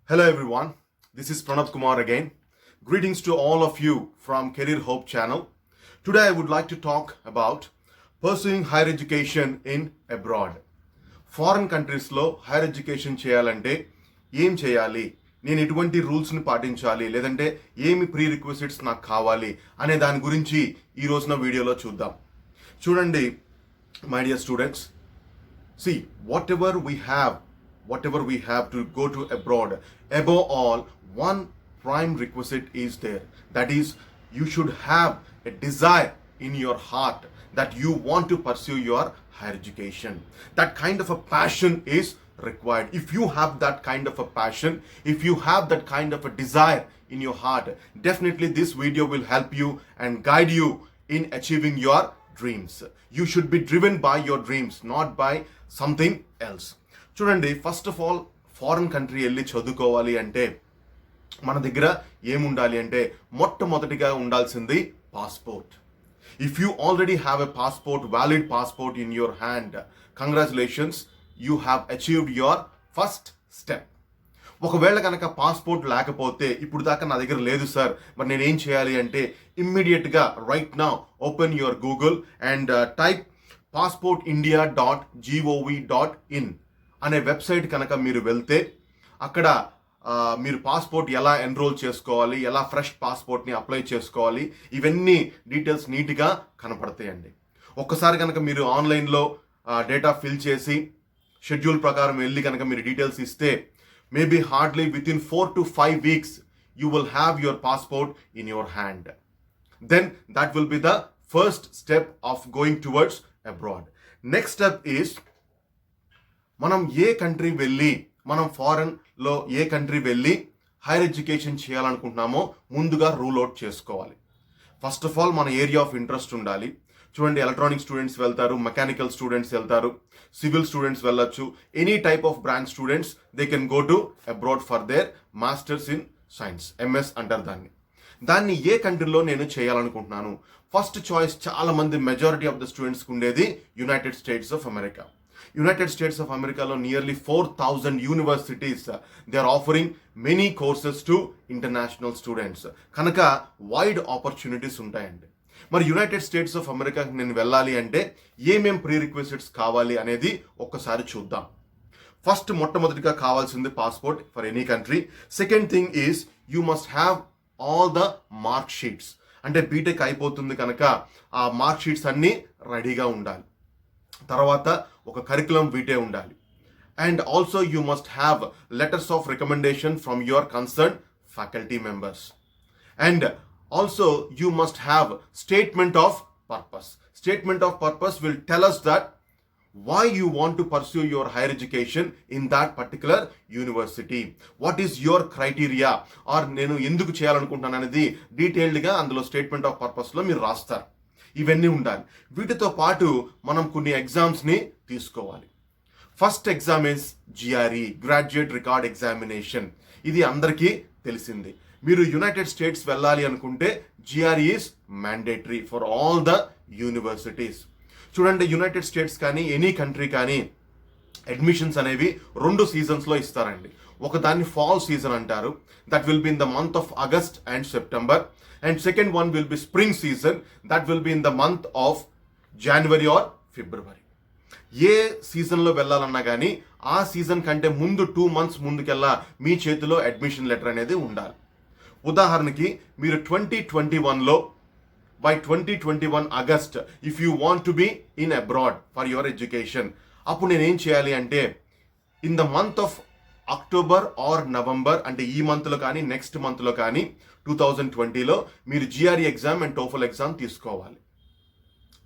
Hello everyone, this is Pranav Kumar again. Greetings to all of you from Career Hope channel. Today I would like to talk about pursuing higher education in abroad. Foreign కంట్రీస్లో higher education చేయాలంటే ఏం చేయాలి, నేను ఎటువంటి రూల్స్ని పాటించాలి, లేదంటే ఏమి ప్రీ రిక్విజిట్స్ నాకు కావాలి అనే దాని గురించి ఈ రోజున వీడియోలో చూద్దాం. చూడండి my dear students, see whatever we have to go to abroad, above all, one prime requisite is there. That is, you should have a desire in your heart that you want to pursue your higher education. That kind of a passion is required. If you have that kind of a passion, if you have that kind of a desire in your heart, definitely this video will help you and guide you in achieving your dreams. You should be driven by your dreams, not by something else. చూడండి, first of all foreign country వెళ్ళి చదువుకోవాలి అంటే మన దగ్గర ఏముండాలి అంటే మొట్టమొదటిగా ఉండాల్సింది passport. If you already have a passport, valid passport in your hand, congratulations, you have achieved your first step. ఒకవేళ కనుక పాస్పోర్ట్ లేకపోతే, ఇప్పుడు దాకా నా దగ్గర లేదు సార్, మరి నేను ఏం చేయాలి అంటే ఇమ్మీడియట్గా right now open your Google and type passportindia.gov.in అనే వెబ్సైట్ కనుక మీరు వెళ్తే అక్కడ మీరు పాస్పోర్ట్ ఎలా ఎన్రోల్ చేసుకోవాలి, ఎలా ఫ్రెష్ పాస్పోర్ట్ని అప్లై చేసుకోవాలి, ఇవన్నీ డీటెయిల్స్ నీట్గా కనపడతాయండి. ఒక్కసారి కనుక మీరు ఆన్లైన్లో డేటా ఫిల్ చేసి షెడ్యూల్ ప్రకారం వెళ్ళి కనుక మీరు డీటెయిల్స్ ఇస్తే maybe hardly with in 4 to 5 weeks you will have your passport in your hand. Then that will be the first step of going towards abroad. Next step is, మనం ఏ country వెళ్ళి, మనం ఫారెన్లో ఏ country వెళ్ళి higher education చేయాలనుకుంటున్నామో ముందుగా rule out చేసుకోవాలి. First of all మన area of interest ఉండాలి. చూడండి, ఎలక్ట్రానిక్ స్టూడెంట్స్ వెళ్తారు, మెకానికల్ స్టూడెంట్స్ వెళ్తారు, సివిల్ స్టూడెంట్స్ వెళ్ళొచ్చు. Any type of branch students they can go to abroad for their masters in science, MS అంటారు దాన్ని ఏ కంట్రీలో నేను చేయాలనుకుంటున్నాను. ఫస్ట్ చాయిస్ చాలా మంది, మెజారిటీ ఆఫ్ ద స్టూడెంట్స్కి ఉండేది United States of America. United States ఆఫ్ అమెరికాలో nearly 4,000 universities they are offering many courses to international students. కనుక వైడ్ ఆపర్చునిటీస్ ఉంటాయండి. మరి యునైటెడ్ స్టేట్స్ ఆఫ్ అమెరికాకి నేను వెళ్ళాలి అంటే ఏమేం ప్రీ రిక్విజిట్స్ కావాలి అనేది ఒక్కసారి చూద్దాం. ఫస్ట్ మొట్టమొదటిగా కావాల్సింది passport for any country. Second thing is you must have all the mark sheets. అంటే బీటెక్ అయిపోతుంది కనుక ఆ మార్క్ షీట్స్ అన్నీ రెడీగా ఉండాలి. తర్వాత ఒక కరికులం వీటే ఉండాలి. And also you must have letters of recommendation from your concern faculty members. And also you must have statement of purpose. Statement of purpose will tell us that why you want to pursue your higher education in that particular university. What is your criteria, or నేను ఎందుకు చేయాలనుకుంటున్నాను అనేది డీటెయిల్డ్గా అందులో statement of పర్పస్లో మీరు రాస్తారు. ఇవన్నీ ఉండాలి. వీటితో పాటు మనం కొన్ని ఎగ్జామ్స్ని తీసుకోవాలి. First exam is GRE, graduate record examination. ఇది అందరికీ తెలిసింది. మీరు యునైటెడ్ స్టేట్స్ వెళ్ళాలి అనుకుంటే GRE is mandatory for all the universities. చూడండి, యునైటెడ్ స్టేట్స్ కానీ ఎనీ కంట్రీ కానీ అడ్మిషన్స్ అనేవి 2 సీజన్స్లో ఇస్తారండి. ఒకదాన్ని ఫాల్ సీజన్ అంటారు, that will be in the month of August and September. And second one will be spring season, that will be in the month of January or February. ఏ సీజన్లో వెళ్ళాలన్నా కానీ ఆ సీజన్ కంటే ముందు 2 months ముందుకెల్లా మీ చేతిలో admission letter అనేది ఉండాలి. ఉదాహరణకి మీరు 2021లో by 2021 August, if you want to be in abroad for your education, అప్పుడు నేను ఏం చేయాలి అంటే in the month of October or November, అంటే ఈ మంత్లో కానీ నెక్స్ట్ మంత్లో కానీ 2020లో మీరు GRE exam and TOEFL exam తీసుకోవాలి.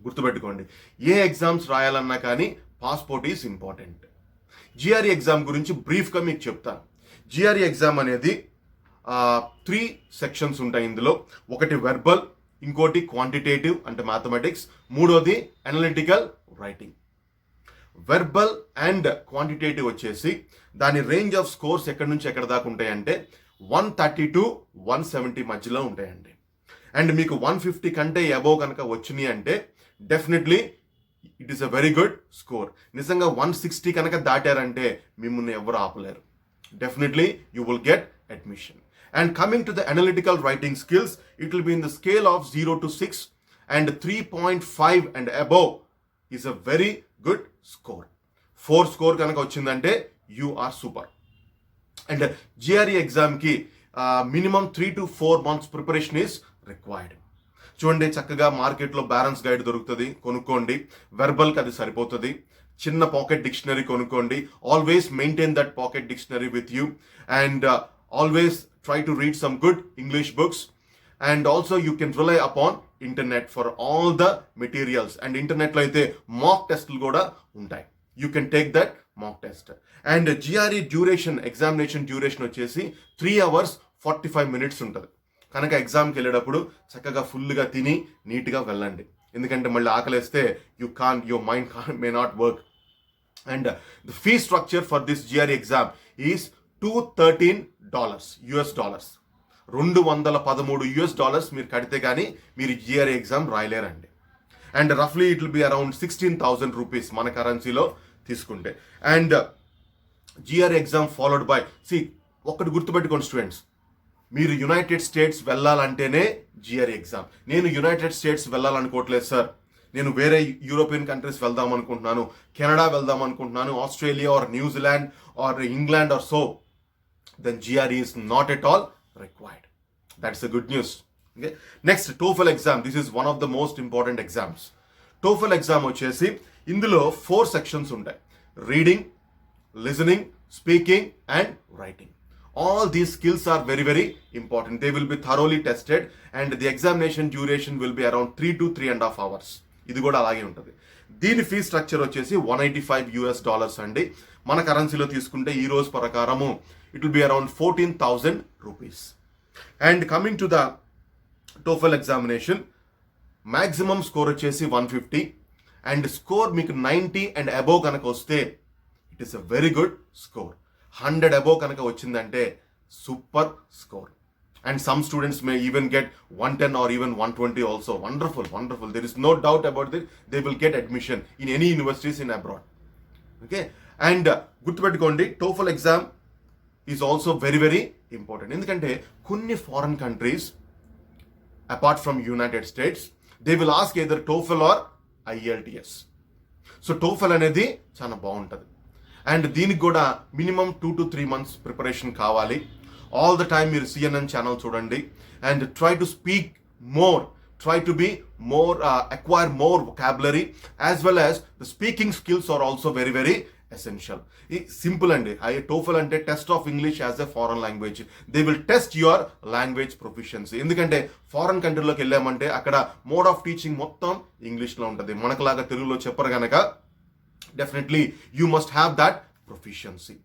గుర్తుపెట్టుకోండి, ఏ ఎగ్జామ్స్ రాయాలన్నా కానీ passport is important. GRE exam గురించి బ్రీఫ్గా మీకు చెప్తాను. జిఆర్ఈ ఎగ్జామ్ అనేది 3 sections ఉంటాయి ఇందులో. ఒకటి వెర్బల్, ఇంకోటి క్వాంటిటేటివ్ అంటే మ్యాథమెటిక్స్, మూడోది analytical writing. Verbal and quantitative వచ్చేసి దాని రేంజ్ ఆఫ్ స్కోర్స్ ఎక్కడి నుంచి ఎక్కడ దాకా ఉంటాయంటే 130 to 170 మధ్యలో ఉంటాయండి. అండ్ మీకు 150 కంటే అబోవ్ కనుక వచ్చినాయి అంటే definitely it is a very good score. నిజంగా 160 కనుక దాటారంటే మిమ్మల్ని ఎవరు ఆపలేరు. definitely you will get admission. And coming to the analytical writing skills, it will be in the scale of 0 to 6, and 3.5 and above is a very good score. 4 score కనుక వచ్చిందంటే you are super. And GRE exam కి minimum 3 to 4 months preparation is required. చూడండి, చక్కగా మార్కెట్లో balance guide దొరుకుతుంది, కొనుక్కోండి. వెర్బల్కి అది సరిపోతుంది. చిన్న పాకెట్ డిక్షనరీ కొనుక్కోండి. Always maintain that pocket dictionary with you, and always try to read some good English books. And also you can rely upon internet for all the materials. And ఇంటర్నెట్లో అయితే మాక్ టెస్ట్లు కూడా ఉంటాయి. You can take that mock test. And GRE duration, examination duration వచ్చేసి 3 hours 45 minutes ఉంటుంది. కనుక ఎగ్జామ్కి వెళ్ళేటప్పుడు చక్కగా ఫుల్గా తిని నీట్గా వెళ్ళండి. ఎందుకంటే మళ్ళీ ఆకలేస్తే your mind may not work. And the fee structure for this GRE exam is $213 US. $213 మీరు కడితే కానీ మీరు జిఆర్ఈ ఎగ్జామ్ రాయలేరండి. అండ్ రఫ్లీ it will be around 16,000 rupees మన కరెన్సీలో తీసుకుంటే. And GRE exam followed by, ఒక్కటి గుర్తుపెట్టుకోండి స్టూడెంట్స్, మీరు యునైటెడ్ స్టేట్స్ వెళ్ళాలంటేనే జిఆర్ఈ ఎగ్జామ్. నేను యునైటెడ్ స్టేట్స్ వెళ్ళాలనుకోవట్లేదు సార్, నేను వేరే యూరోపియన్ కంట్రీస్ వెళ్దాం అనుకుంటున్నాను, కెనడా వెళ్దాం అనుకుంటున్నాను, Australia or New Zealand are England or so, then GRE is not at all required. That's the good news. Okay. Next, TOEFL exam. This is one of the most important exams. TOEFL exam వచ్చేసి ఇందులో 4 sections ఉంటాయి: reading, listening, speaking and writing. All these skills are very, very important. They will be thoroughly tested, and the examination duration will be around 3 to 3.5 hours. ఇది కూడా అలాగే ఉంటుంది. దీని fee structure వచ్చేసి $185 అండి. మన కరెన్సీలో తీసుకుంటే ఈ రోజు ప్రకారము it will be around 14,000 rupees. And coming to the TOEFL examination, maximum score వచ్చేసి 150, అండ్ స్కోర్ మీకు 90 and above కనుక వస్తే it is a very good score. 100 above కనుక వచ్చిందంటే super score. And some students may even get 110 or even 120 also. Wonderful, wonderful. There is no doubt about it. They will get admission in any universities in abroad. Okay. And గుర్తుపెట్టుకోండి, TOEFL exam is also very, very important. ఎందుకంటే కొన్ని foreign countries apart from United States, they will ask either TOEFL or IELTS. So TOEFL అనేది చాలా బాగుంటుంది. And దీనికి కూడా minimum 2 to 3 months preparation కావాలి. All the time మీరు CNN ఛానల్ చూడండి, and try to speak more, try to be more, acquire more vocabulary, as well as the speaking skills are also very, very essential. Simple అండి. TOEFL అంటే test of English as a foreign language. They will test your language proficiency. ఎందుకంటే foreign కంట్రీలోకి వెళ్ళామంటే అక్కడ mode of teaching మొత్తం ఇంగ్లీష్లో ఉంటుంది. మనకులాగా తెలుగులో చెప్పరు కనుక definitely you must have that proficiency.